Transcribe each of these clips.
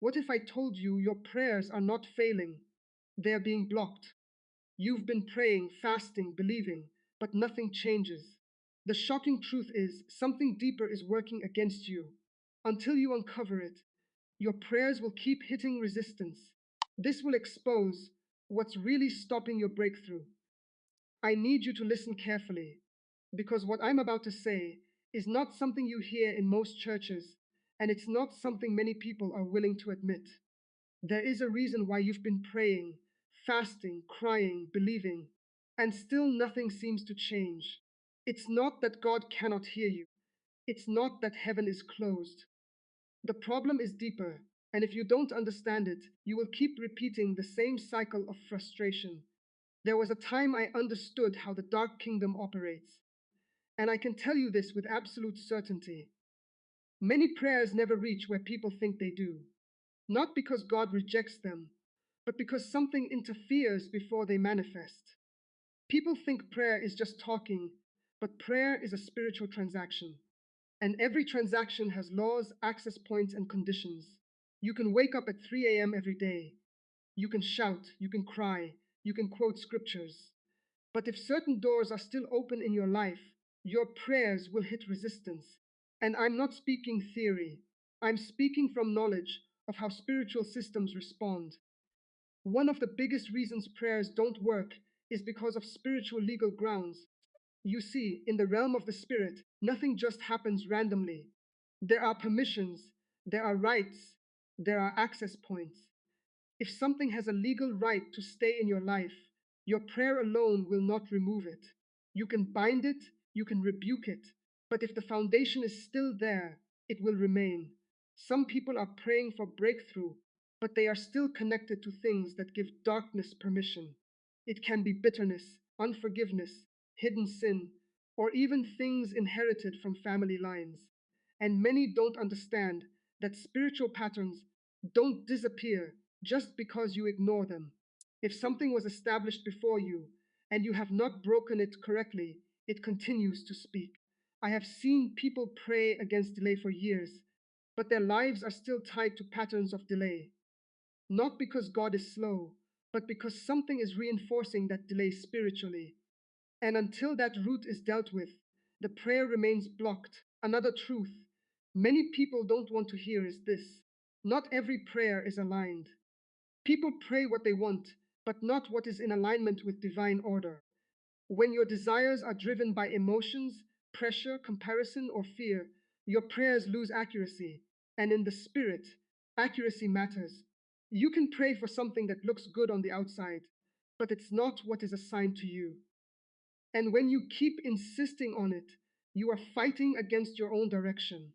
What if I told you your prayers are not failing? They're being blocked. You've been praying, fasting, believing, but nothing changes. The shocking truth is something deeper is working against you. Until you uncover it, your prayers will keep hitting resistance. This will expose what's really stopping your breakthrough. I need you to listen carefully, because what I'm about to say is not something you hear in most churches, and it's not something many people are willing to admit. There is a reason why you've been praying, fasting, crying, believing, and still nothing seems to change. It's not that God cannot hear you, it's not that heaven is closed. The problem is deeper, and if you don't understand it, you will keep repeating the same cycle of frustration. There was a time I understood how the dark kingdom operates, and I can tell you this with absolute certainty. Many prayers never reach where people think they do, not because God rejects them, but because something interferes before they manifest. People think prayer is just talking, but prayer is a spiritual transaction. And every transaction has laws, access points, and conditions. You can wake up at 3 a.m. every day. You can shout, you can cry, you can quote scriptures. But if certain doors are still open in your life, your prayers will hit resistance. And I'm not speaking theory, I'm speaking from knowledge of how spiritual systems respond. One of the biggest reasons prayers don't work is because of spiritual legal grounds. You see, in the realm of the spirit, nothing just happens randomly. There are permissions, there are rights, there are access points. If something has a legal right to stay in your life, your prayer alone will not remove it. You can bind it, you can rebuke it, but if the foundation is still there, it will remain. Some people are praying for breakthrough, but they are still connected to things that give darkness permission. It can be bitterness, unforgiveness, hidden sin, or even things inherited from family lines. And many don't understand that spiritual patterns don't disappear just because you ignore them. If something was established before you and you have not broken it correctly, it continues to speak. I have seen people pray against delay for years, but their lives are still tied to patterns of delay. Not because God is slow, but because something is reinforcing that delay spiritually. And until that root is dealt with, the prayer remains blocked. Another truth many people don't want to hear is this: not every prayer is aligned. People pray what they want, but not what is in alignment with divine order. When your desires are driven by emotions, pressure, comparison, or fear, your prayers lose accuracy. And in the spirit, accuracy matters. You can pray for something that looks good on the outside, but it's not what is assigned to you. And when you keep insisting on it, you are fighting against your own direction.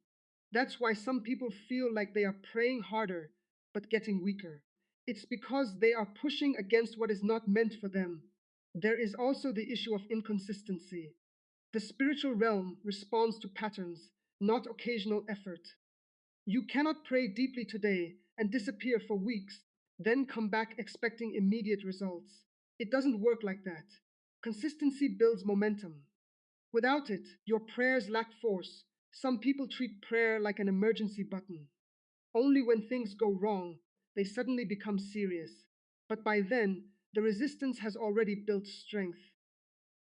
That's why some people feel like they are praying harder, but getting weaker. It's because they are pushing against what is not meant for them. There is also the issue of inconsistency. The spiritual realm responds to patterns, not occasional effort. You cannot pray deeply today and disappear for weeks, then come back expecting immediate results. It doesn't work like that. Consistency builds momentum. Without it, your prayers lack force. Some people treat prayer like an emergency button. Only when things go wrong, they suddenly become serious. But by then, the resistance has already built strength.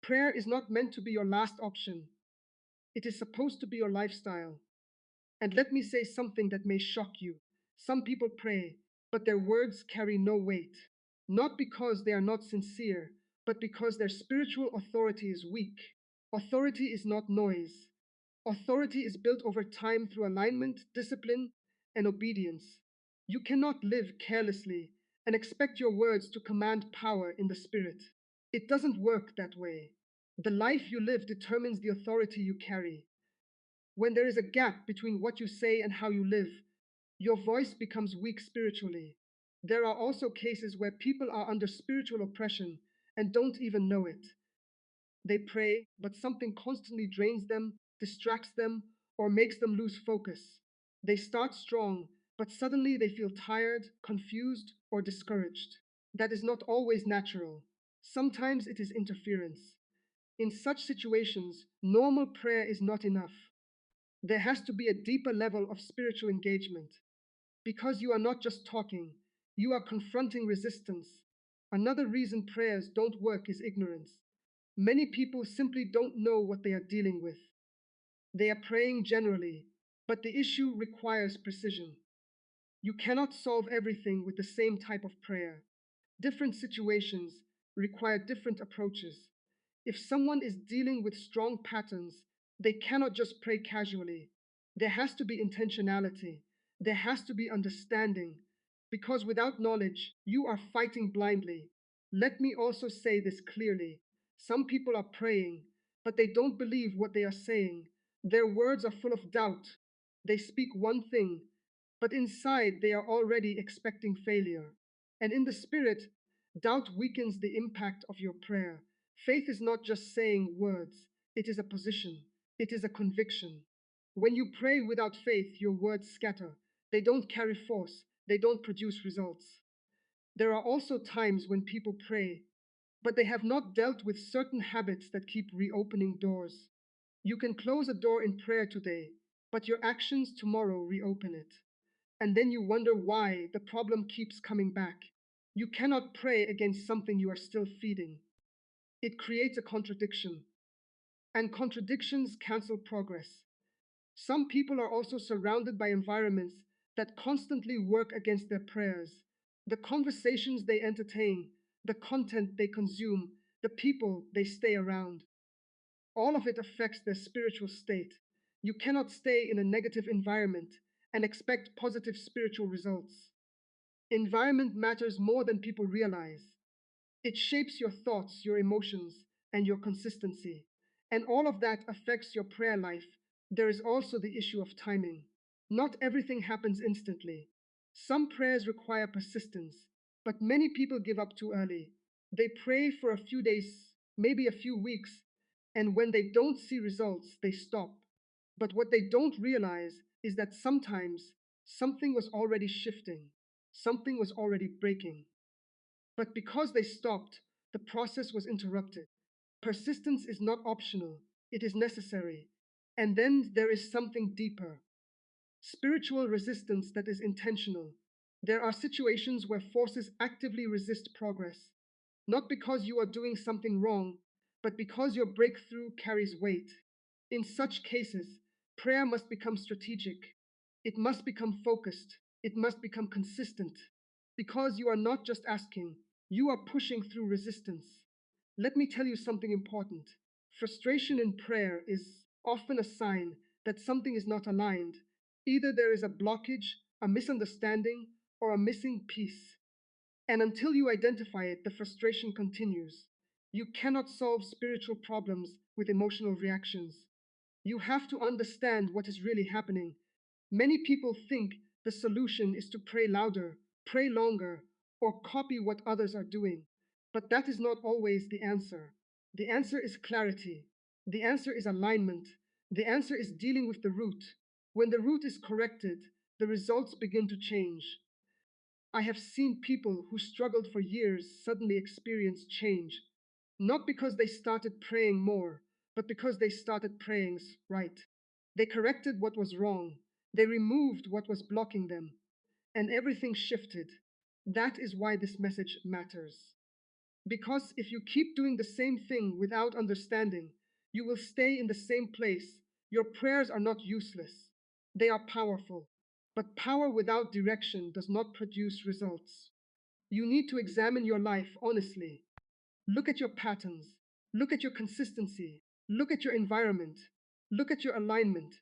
Prayer is not meant to be your last option, it is supposed to be your lifestyle. And let me say something that may shock you. Some people pray, but their words carry no weight. Not because they are not sincere, but because their spiritual authority is weak. Authority is not noise. Authority is built over time through alignment, discipline, and obedience. You cannot live carelessly and expect your words to command power in the spirit. It doesn't work that way. The life you live determines the authority you carry. When there is a gap between what you say and how you live, your voice becomes weak spiritually. There are also cases where people are under spiritual oppression and don't even know it. They pray, but something constantly drains them, distracts them, or makes them lose focus. They start strong, but suddenly they feel tired, confused, or discouraged. That is not always natural. Sometimes it is interference. In such situations, normal prayer is not enough. There has to be a deeper level of spiritual engagement. Because you are not just talking, you are confronting resistance. Another reason prayers don't work is ignorance. Many people simply don't know what they are dealing with. They are praying generally, but the issue requires precision. You cannot solve everything with the same type of prayer. Different situations require different approaches. If someone is dealing with strong patterns, they cannot just pray casually. There has to be intentionality. There has to be understanding. Because without knowledge, you are fighting blindly. Let me also say this clearly. Some people are praying, but they don't believe what they are saying. Their words are full of doubt. They speak one thing, but inside they are already expecting failure. And in the spirit, doubt weakens the impact of your prayer. Faith is not just saying words, it is a position, it is a conviction. When you pray without faith, your words scatter. They don't carry force, they don't produce results. There are also times when people pray, but they have not dealt with certain habits that keep reopening doors. You can close a door in prayer today, but your actions tomorrow reopen it. And then you wonder why the problem keeps coming back. You cannot pray against something you are still feeding. It creates a contradiction, and contradictions cancel progress. Some people are also surrounded by environments that constantly work against their prayers. The conversations they entertain, the content they consume, the people they stay around. All of it affects their spiritual state. You cannot stay in a negative environment and expect positive spiritual results. Environment matters more than people realize. It shapes your thoughts, your emotions, and your consistency. And all of that affects your prayer life. There is also the issue of timing. Not everything happens instantly. Some prayers require persistence, but many people give up too early. They pray for a few days, maybe a few weeks, and when they don't see results, they stop. But what they don't realize is that sometimes something was already shifting, something was already breaking. But because they stopped, the process was interrupted. Persistence is not optional, it is necessary. And then there is something deeper, spiritual resistance that is intentional. There are situations where forces actively resist progress, not because you are doing something wrong, but because your breakthrough carries weight. In such cases, prayer must become strategic. It must become focused. It must become consistent. Because you are not just asking, you are pushing through resistance. Let me tell you something important. Frustration in prayer is often a sign that something is not aligned. Either there is a blockage, a misunderstanding, or a missing piece. And until you identify it, the frustration continues. You cannot solve spiritual problems with emotional reactions. You have to understand what is really happening. Many people think the solution is to pray louder, pray longer, or copy what others are doing. But that is not always the answer. The answer is clarity. The answer is alignment. The answer is dealing with the root. When the root is corrected, the results begin to change. I have seen people who struggled for years suddenly experience change, not because they started praying more, but because they started praying right. They corrected what was wrong, they removed what was blocking them, and everything shifted. That is why this message matters. Because if you keep doing the same thing without understanding, you will stay in the same place. Your prayers are not useless, they are powerful. But power without direction does not produce results. You need to examine your life honestly. Look at your patterns, look at your consistency, look at your environment, look at your alignment,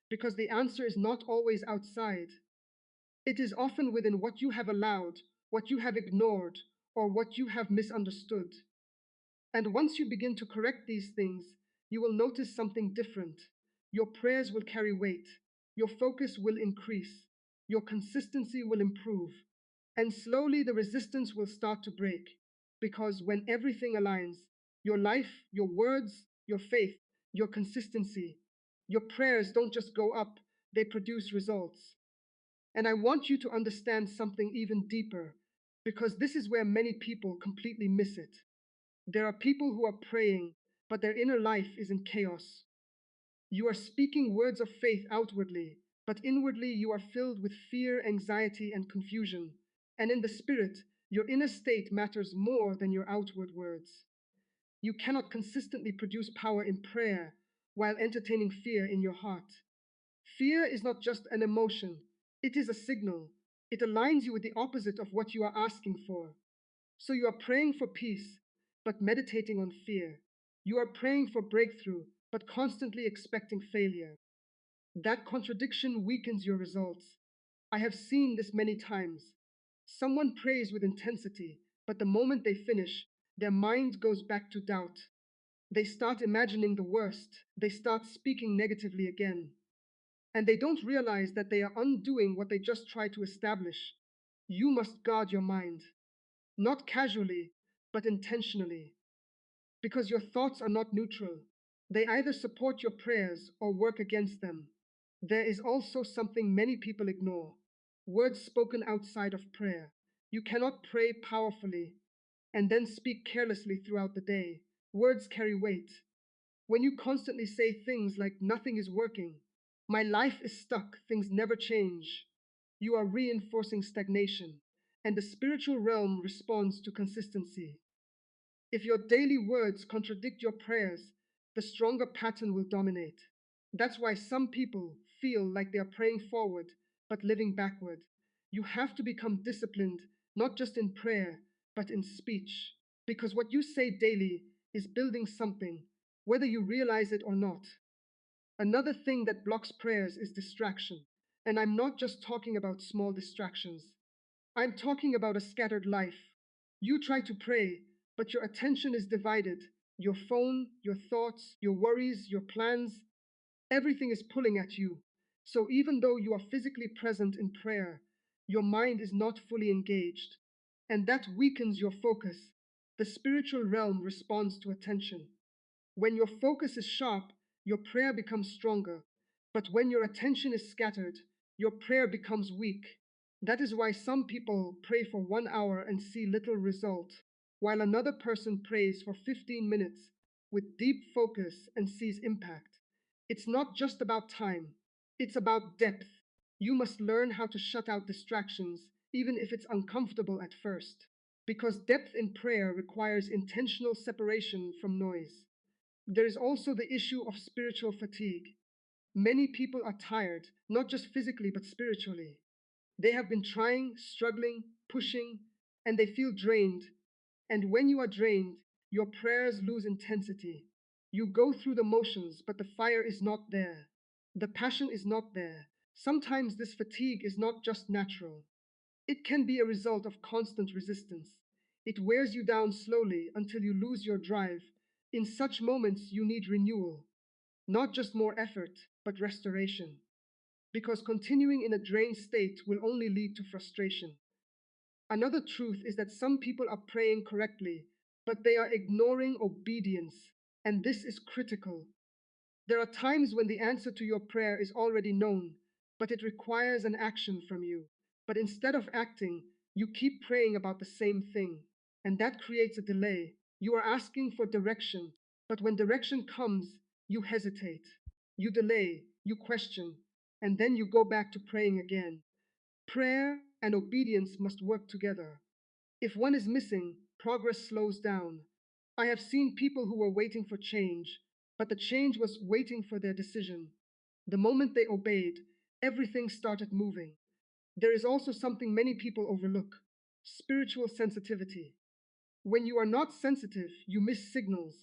because the answer is not always outside. It is often within what you have allowed, what you have ignored, or what you have misunderstood. And once you begin to correct these things, you will notice something different. Your prayers will carry weight, your focus will increase, your consistency will improve, and slowly the resistance will start to break. Because when everything aligns, your life, your words, your faith, your consistency, your prayers don't just go up, they produce results. And I want you to understand something even deeper, because this is where many people completely miss it. There are people who are praying, but their inner life is in chaos. You are speaking words of faith outwardly, but inwardly you are filled with fear, anxiety, and confusion. And in the spirit, your inner state matters more than your outward words. You cannot consistently produce power in prayer while entertaining fear in your heart. Fear is not just an emotion, it is a signal. It aligns you with the opposite of what you are asking for. So you are praying for peace, but meditating on fear. You are praying for breakthrough, but constantly expecting failure. That contradiction weakens your results. I have seen this many times. Someone prays with intensity, but the moment they finish, their mind goes back to doubt. They start imagining the worst. They start speaking negatively again. And they don't realize that they are undoing what they just tried to establish. You must guard your mind, not casually, but intentionally, because your thoughts are not neutral. They either support your prayers or work against them. There is also something many people ignore: words spoken outside of prayer. You cannot pray powerfully and then speak carelessly throughout the day. Words carry weight. When you constantly say things like nothing is working, my life is stuck, things never change, you are reinforcing stagnation, and the spiritual realm responds to consistency. If your daily words contradict your prayers, the stronger pattern will dominate. That's why some people feel like they are praying forward but living backward. You have to become disciplined, not just in prayer, but in speech. Because what you say daily is building something, whether you realize it or not. Another thing that blocks prayers is distraction. And I'm not just talking about small distractions. I'm talking about a scattered life. You try to pray, but your attention is divided. Your phone, your thoughts, your worries, your plans, everything is pulling at you. So even though you are physically present in prayer, your mind is not fully engaged. And that weakens your focus. The spiritual realm responds to attention. When your focus is sharp, your prayer becomes stronger. But when your attention is scattered, your prayer becomes weak. That is why some people pray for 1 hour and see little result, while another person prays for 15 minutes with deep focus and sees impact. It's not just about time, it's about depth. You must learn how to shut out distractions, even if it's uncomfortable at first. Because depth in prayer requires intentional separation from noise. There is also the issue of spiritual fatigue. Many people are tired, not just physically, but spiritually. They have been trying, struggling, pushing, and they feel drained. And when you are drained, your prayers lose intensity. You go through the motions, but the fire is not there. The passion is not there. Sometimes this fatigue is not just natural, it can be a result of constant resistance. It wears you down slowly until you lose your drive. In such moments, you need renewal, not just more effort, but restoration. Because continuing in a drained state will only lead to frustration. Another truth is that some people are praying correctly, but they are ignoring obedience, and this is critical. There are times when the answer to your prayer is already known, but it requires an action from you. But instead of acting, you keep praying about the same thing, and that creates a delay. You are asking for direction, but when direction comes, you hesitate, you delay, you question, and then you go back to praying again. Prayer and obedience must work together. If one is missing, progress slows down. I have seen people who were waiting for change, but the change was waiting for their decision. The moment they obeyed, everything started moving. There is also something many people overlook: spiritual sensitivity. When you are not sensitive, you miss signals,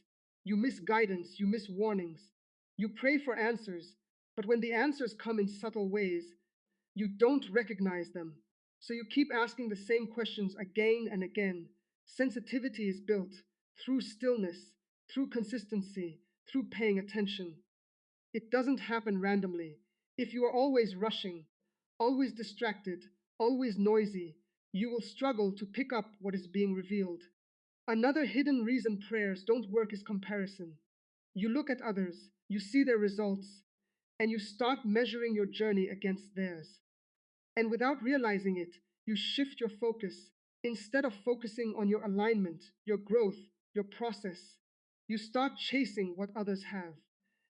you miss guidance, you miss warnings. You pray for answers, but when the answers come in subtle ways, you don't recognize them. So you keep asking the same questions again and again. Sensitivity is built through stillness, through consistency, through paying attention. It doesn't happen randomly. If you are always rushing, always distracted, always noisy, you will struggle to pick up what is being revealed. Another hidden reason prayers don't work is comparison. You look at others, you see their results, and you start measuring your journey against theirs. And without realizing it, you shift your focus. Instead of focusing on your alignment, your growth, your process, you start chasing what others have.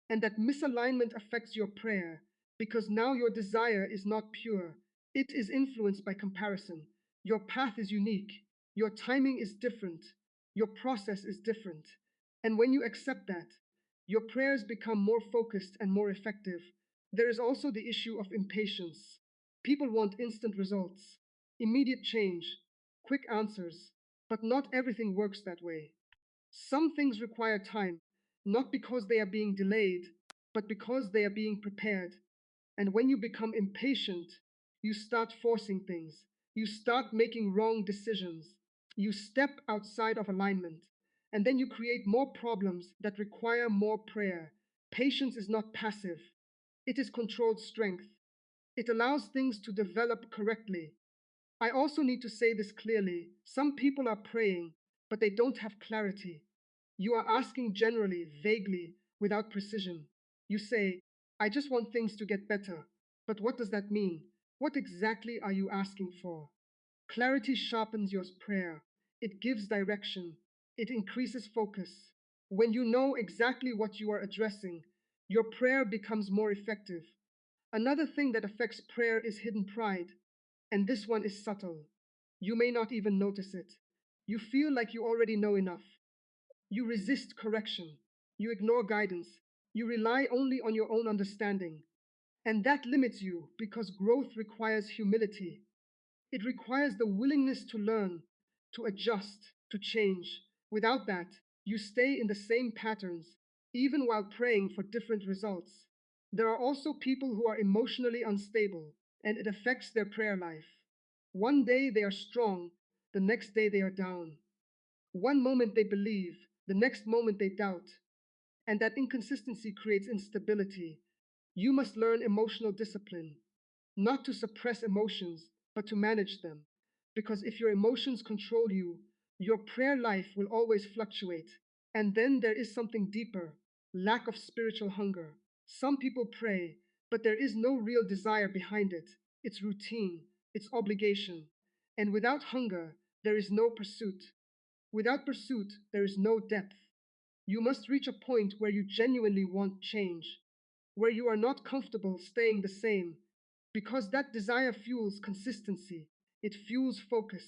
And that misalignment affects your prayer. because now your desire is not pure. It is influenced by comparison. Your path is unique. Your timing is different. Your process is different. And when you accept that, your prayers become more focused and more effective. There is also the issue of impatience. People want instant results, immediate change, quick answers, but not everything works that way. Some things require time, not because they are being delayed, but because they are being prepared. And when you become impatient, you start forcing things. You start making wrong decisions. You step outside of alignment. And then you create more problems that require more prayer. Patience is not passive, it is controlled strength. It allows things to develop correctly. I also need to say this clearly. Some people are praying, but they don't have clarity. You are asking generally, vaguely, without precision. You say, I just want things to get better. But what does that mean? What exactly are you asking for? Clarity sharpens your prayer. It gives direction. It increases focus. When you know exactly what you are addressing, your prayer becomes more effective. Another thing that affects prayer is hidden pride, and this one is subtle. You may not even notice it. You feel like you already know enough. You resist correction. You ignore guidance. You rely only on your own understanding. And that limits you because growth requires humility. It requires the willingness to learn, to adjust, to change. Without that, you stay in the same patterns, even while praying for different results. There are also people who are emotionally unstable, and it affects their prayer life. One day they are strong, the next day they are down. One moment they believe, the next moment they doubt. And that inconsistency creates instability. You must learn emotional discipline, not to suppress emotions, but to manage them. Because if your emotions control you, your prayer life will always fluctuate. And then there is something deeper: lack of spiritual hunger. Some people pray, but there is no real desire behind it. It's routine, it's obligation. And without hunger, there is no pursuit. Without pursuit, there is no depth. You must reach a point where you genuinely want change, where you are not comfortable staying the same, because that desire fuels consistency, it fuels focus,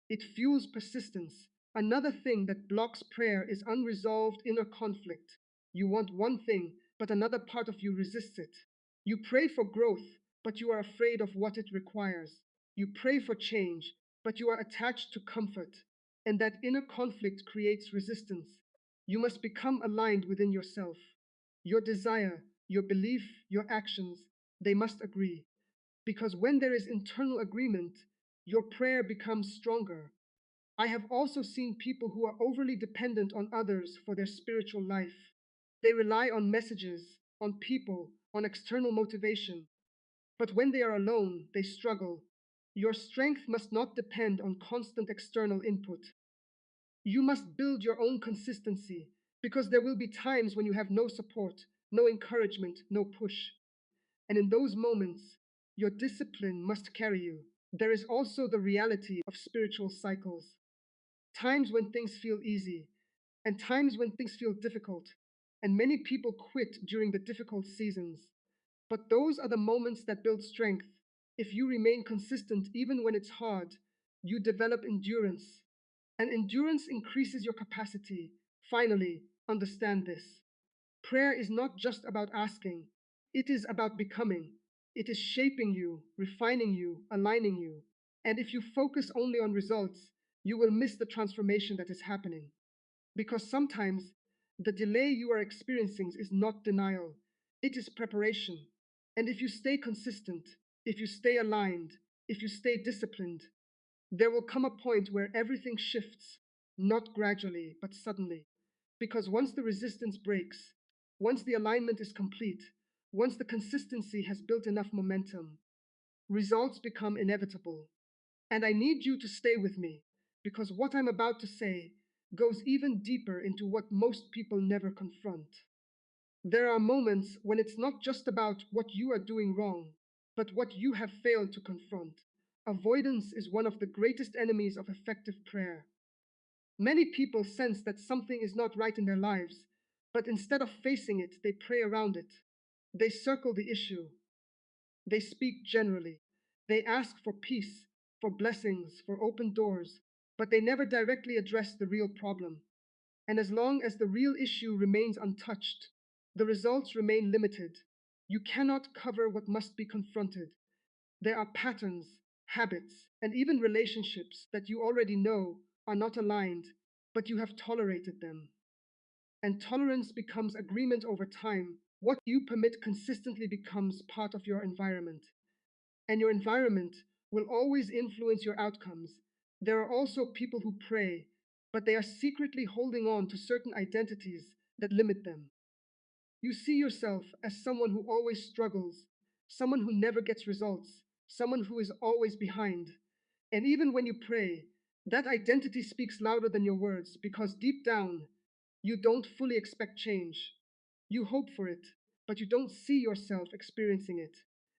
it fuels persistence. Another thing that blocks prayer is unresolved inner conflict. You want one thing, but another part of you resists it. You pray for growth, but you are afraid of what it requires. You pray for change, but you are attached to comfort. And that inner conflict creates resistance. You must become aligned within yourself. Your desire, your belief, your actions, they must agree. Because when there is internal agreement, your prayer becomes stronger. I have also seen people who are overly dependent on others for their spiritual life. They rely on messages, on people, on external motivation. But when they are alone, they struggle. Your strength must not depend on constant external input. You must build your own consistency, because there will be times when you have no support, no encouragement, no push. And in those moments, your discipline must carry you. There is also the reality of spiritual cycles: times when things feel easy, and times when things feel difficult. And many people quit during the difficult seasons. But those are the moments that build strength. If you remain consistent even when it's hard, you develop endurance. And endurance increases your capacity. Finally, understand this: prayer is not just about asking, it is about becoming. It is shaping you, refining you, aligning you. And if you focus only on results, you will miss the transformation that is happening. Because sometimes the delay you are experiencing is not denial, it is preparation. And if you stay consistent, if you stay aligned, if you stay disciplined, there will come a point where everything shifts, not gradually, but suddenly. Because once the resistance breaks, once the alignment is complete, once the consistency has built enough momentum, results become inevitable. And I need you to stay with me, because what I'm about to say goes even deeper into what most people never confront. There are moments when it's not just about what you are doing wrong, but what you have failed to confront. Avoidance is one of the greatest enemies of effective prayer. Many people sense that something is not right in their lives, but instead of facing it, they pray around it. They circle the issue. They speak generally. They ask for peace, for blessings, for open doors, but they never directly address the real problem. And as long as the real issue remains untouched, the results remain limited. You cannot cover what must be confronted. There are patterns, habits, and even relationships that you already know are not aligned, but you have tolerated them. And tolerance becomes agreement over time. What you permit consistently becomes part of your environment. And your environment will always influence your outcomes. There are also people who pray, but they are secretly holding on to certain identities that limit them. You see yourself as someone who always struggles, someone who never gets results, someone who is always behind. And even when you pray, that identity speaks louder than your words because deep down, you don't fully expect change. You hope for it, but you don't see yourself experiencing it.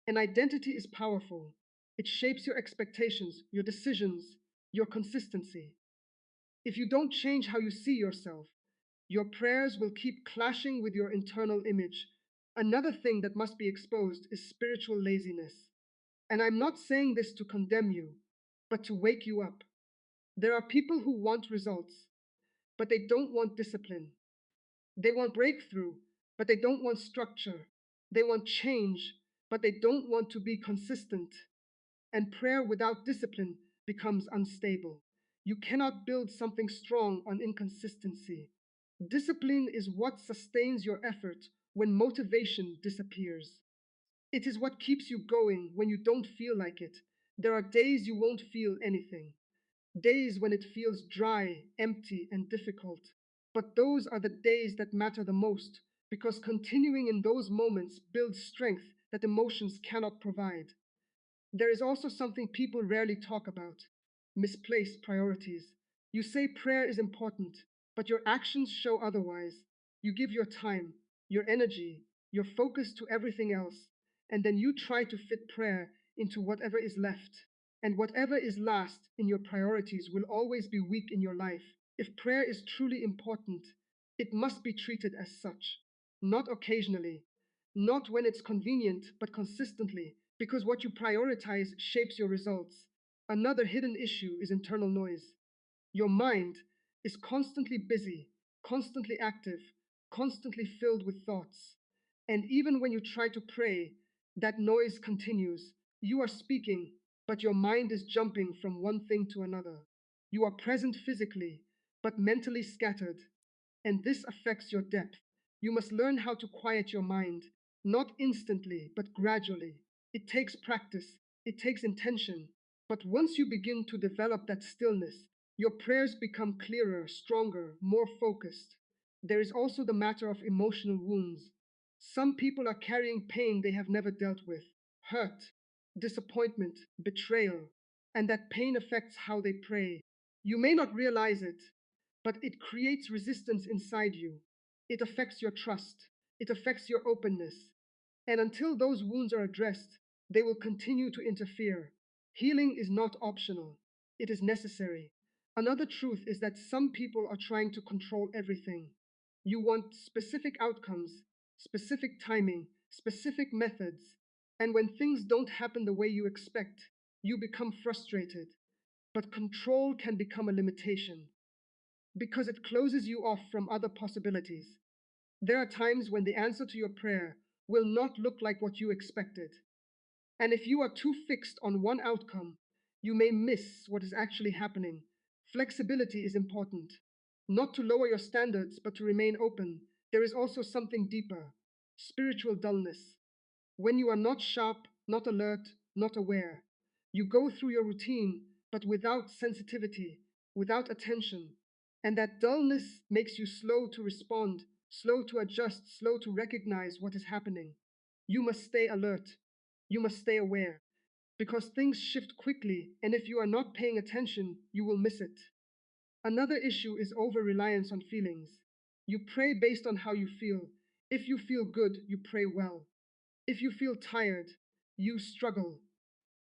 And identity is powerful. It shapes your expectations, your decisions, your consistency. If you don't change how you see yourself, your prayers will keep clashing with your internal image. Another thing that must be exposed is spiritual laziness. And I'm not saying this to condemn you, but to wake you up. There are people who want results, but they don't want discipline. They want breakthrough, but they don't want structure. They want change, but they don't want to be consistent. And prayer without discipline becomes unstable. You cannot build something strong on inconsistency. Discipline is what sustains your effort when motivation disappears. It is what keeps you going when you don't feel like it. There are days you won't feel anything, days when it feels dry, empty, and difficult. But those are the days that matter the most because continuing in those moments builds strength that emotions cannot provide. There is also something people rarely talk about: misplaced priorities. You say prayer is important, but your actions show otherwise. You give your time, your energy, your focus to everything else, and then you try to fit prayer into whatever is left. And whatever is last in your priorities will always be weak in your life. If prayer is truly important, it must be treated as such, not occasionally, not when it's convenient, but consistently, because what you prioritize shapes your results. Another hidden issue is internal noise. Your mind is constantly busy, constantly active, constantly filled with thoughts. And even when you try to pray, that noise continues. You are speaking, but your mind is jumping from one thing to another. You are present physically, but mentally scattered. And this affects your depth. You must learn how to quiet your mind, not instantly, but gradually. It takes practice, it takes intention. But once you begin to develop that stillness, your prayers become clearer, stronger, more focused. There is also the matter of emotional wounds. Some people are carrying pain they have never dealt with: hurt, disappointment, betrayal, and that pain affects how they pray. You may not realize it, but it creates resistance inside you. It affects your trust, it affects your openness. And until those wounds are addressed, they will continue to interfere. Healing is not optional, it is necessary. Another truth is that some people are trying to control everything. You want specific outcomes, specific timing, specific methods, and when things don't happen the way you expect, you become frustrated. But control can become a limitation because it closes you off from other possibilities. There are times when the answer to your prayer will not look like what you expected. And if you are too fixed on one outcome, you may miss what is actually happening. Flexibility is important, not to lower your standards, but to remain open. There is also something deeper: spiritual dullness. When you are not sharp, not alert, not aware, you go through your routine, but without sensitivity, without attention. And that dullness makes you slow to respond, slow to adjust, slow to recognize what is happening. You must stay alert. You must stay aware. Because things shift quickly, and if you are not paying attention, you will miss it. Another issue is over reliance on feelings. You pray based on how you feel. If you feel good, you pray well. If you feel tired, you struggle.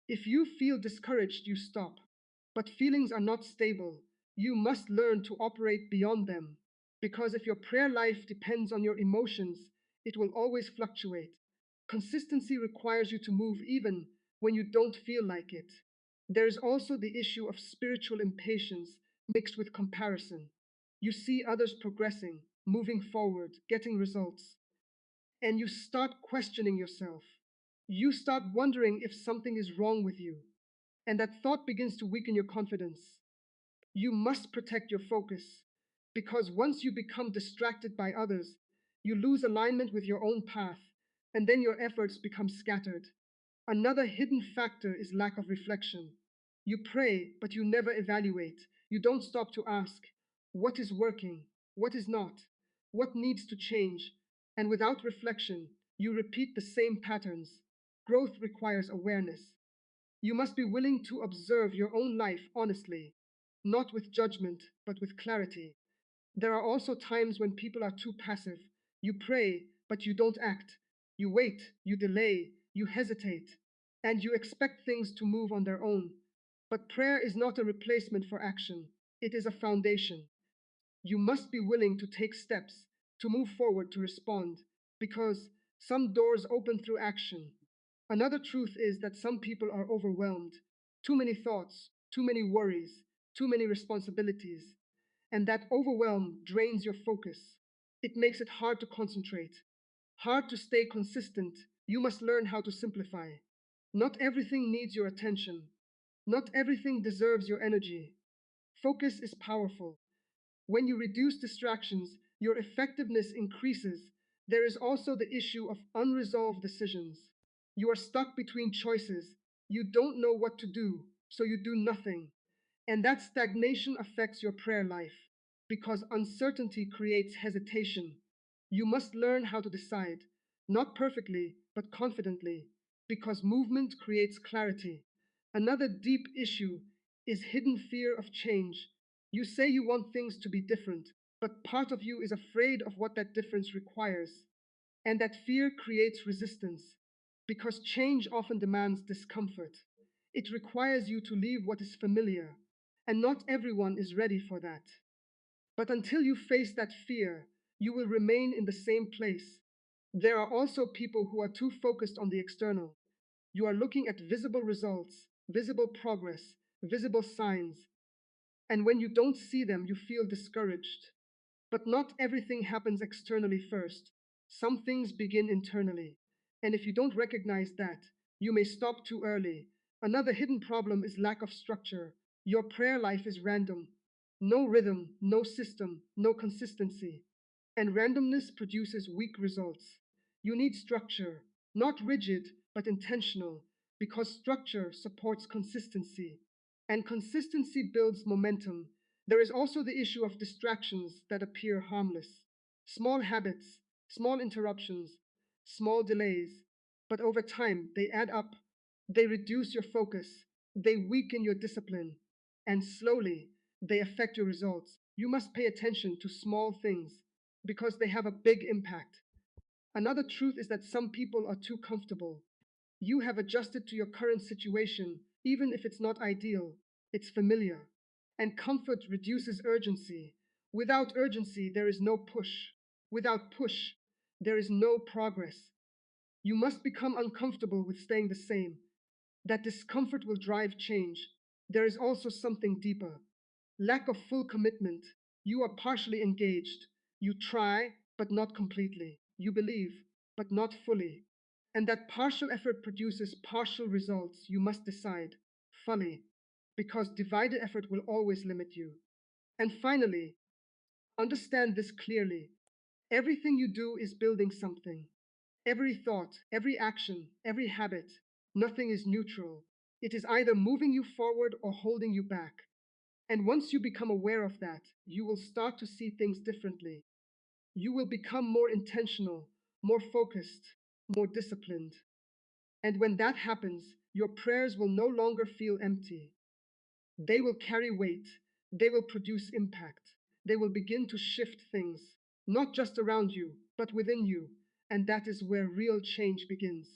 If you feel discouraged, you stop. But feelings are not stable. You must learn to operate beyond them. Because if your prayer life depends on your emotions, it will always fluctuate. Consistency requires you to move even when you don't feel like it. There is also the issue of spiritual impatience mixed with comparison. You see others progressing, moving forward, getting results, and you start questioning yourself. You start wondering if something is wrong with you, and that thought begins to weaken your confidence. You must protect your focus because once you become distracted by others, you lose alignment with your own path, and then your efforts become scattered. Another hidden factor is lack of reflection. You pray, but you never evaluate. You don't stop to ask what is working, what is not, what needs to change, and without reflection, you repeat the same patterns. Growth requires awareness. You must be willing to observe your own life honestly, not with judgment, but with clarity. There are also times when people are too passive. You pray, but you don't act. You wait, you delay, you hesitate, and you expect things to move on their own. But prayer is not a replacement for action, it is a foundation. You must be willing to take steps, to move forward, to respond, because some doors open through action. Another truth is that some people are overwhelmed. Too many thoughts, too many worries, too many responsibilities. And that overwhelm drains your focus. It makes it hard to concentrate, hard to stay consistent. You must learn how to simplify. Not everything needs your attention. Not everything deserves your energy. Focus is powerful. When you reduce distractions, your effectiveness increases. There is also the issue of unresolved decisions. You are stuck between choices. You don't know what to do, so you do nothing. And that stagnation affects your prayer life because uncertainty creates hesitation. You must learn how to decide, not perfectly, but confidently, because movement creates clarity. Another deep issue is hidden fear of change. You say you want things to be different, but part of you is afraid of what that difference requires. And that fear creates resistance because change often demands discomfort. It requires you to leave what is familiar, and not everyone is ready for that. But until you face that fear, you will remain in the same place. There are also people who are too focused on the external. You are looking at visible results, visible progress, visible signs, and when you don't see them, you feel discouraged. But not everything happens externally first. Some things begin internally. And if you don't recognize that, you may stop too early. Another hidden problem is lack of structure. Your prayer life is random. No rhythm, no system, no consistency. And randomness produces weak results. You need structure, not rigid, but intentional, because structure supports consistency. And consistency builds momentum. There is also the issue of distractions that appear harmless. Small habits, small interruptions, small delays, but over time they add up. They reduce your focus, they weaken your discipline, and slowly they affect your results. You must pay attention to small things because they have a big impact. Another truth is that some people are too comfortable. You have adjusted to your current situation, even if it's not ideal, it's familiar. And comfort reduces urgency. Without urgency, there is no push. Without push, there is no progress. You must become uncomfortable with staying the same. That discomfort will drive change. There is also something deeper. Lack of full commitment. You are partially engaged. You try, but not completely. You believe, but not fully. And that partial effort produces partial results. You must decide fully, because divided effort will always limit you. And finally, understand this clearly. Everything you do is building something. Every thought, every action, every habit, nothing is neutral. It is either moving you forward or holding you back. And once you become aware of that, you will start to see things differently. You will become more intentional, more focused, more disciplined. And when that happens, your prayers will no longer feel empty. They will carry weight. They will produce impact. They will begin to shift things, not just around you, but within you. And that is where real change begins.